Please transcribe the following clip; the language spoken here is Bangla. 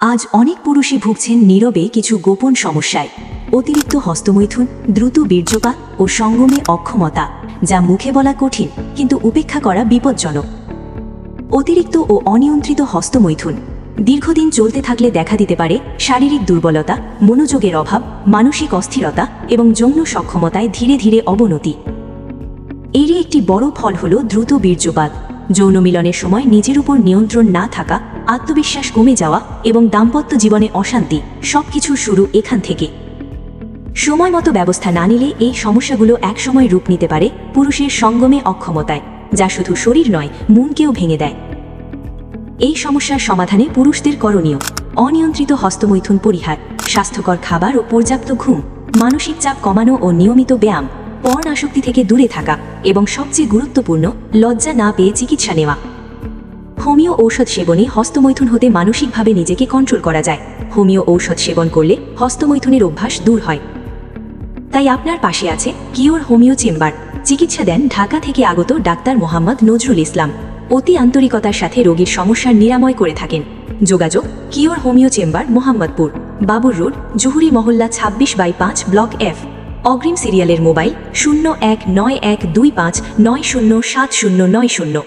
আজ অনেক পুরুষই ভুগছেন নীরবে কিছু গোপন সমস্যায়। অতিরিক্ত হস্তমৈথুন, দ্রুত বীর্যপাত ও সঙ্গমে অক্ষমতা, যা মুখে বলা কঠিন কিন্তু উপেক্ষা করা বিপজ্জনক। অতিরিক্ত ও অনিয়ন্ত্রিত হস্তমৈথুন দীর্ঘদিন চলতে থাকলে দেখা দিতে পারে শারীরিক দুর্বলতা, মনোযোগের অভাব, মানসিক অস্থিরতা এবং যৌন সক্ষমতায় ধীরে ধীরে অবনতি। এরই একটি বড় ফল হল দ্রুত বীর্যপাত। যৌন মিলনের সময় নিজের উপর নিয়ন্ত্রণ না থাকা, আত্মবিশ্বাস কমে যাওয়া এবং দাম্পত্য জীবনে অশান্তি, সবকিছুর শুরু এখান থেকে। সময় মতো ব্যবস্থা না নিলে এই সমস্যাগুলো একসময় রূপ নিতে পারে পুরুষের সঙ্গমে অক্ষমতায়, যা শুধু শরীর নয়, মনকেও ভেঙে দেয়। এই সমস্যার সমাধানে পুরুষদের করণীয়: অনিয়ন্ত্রিত হস্তমৈথুন পরিহার, স্বাস্থ্যকর খাবার ও পর্যাপ্ত ঘুম, মানসিক চাপ কমানো ও নিয়মিত ব্যায়াম, পর্ন আসক্তি থেকে দূরে থাকা এবং সবচেয়ে গুরুত্বপূর্ণ, লজ্জা না পেয়ে চিকিৎসা নেওয়া। হোমিও ঔষধ সেবনে হস্তমৈথুন হতে মানসিকভাবে নিজেকে কন্ট্রোল করা যায়। হোমিও ঔষধ সেবন করলে হস্তমৈথুনের অভ্যাস দূর হয়। তাই আপনার পাশে আছে কিওর হোমিও চেম্বার। চিকিৎসা দেন ঢাকা থেকে আগত ডাক্তার মোহাম্মদ নজরুল ইসলাম। অতি আন্তরিকতার সাথে রোগীর সমস্যার নিরাময় করে থাকেন। যোগাযোগ: কিওর হোমিও চেম্বার, মোহাম্মদপুর, বাবুর রোড, জুহুরি মহল্লা, 26/5, ব্লক F। অগ্রিম সিরিয়ালের মোবাইল 019125907090।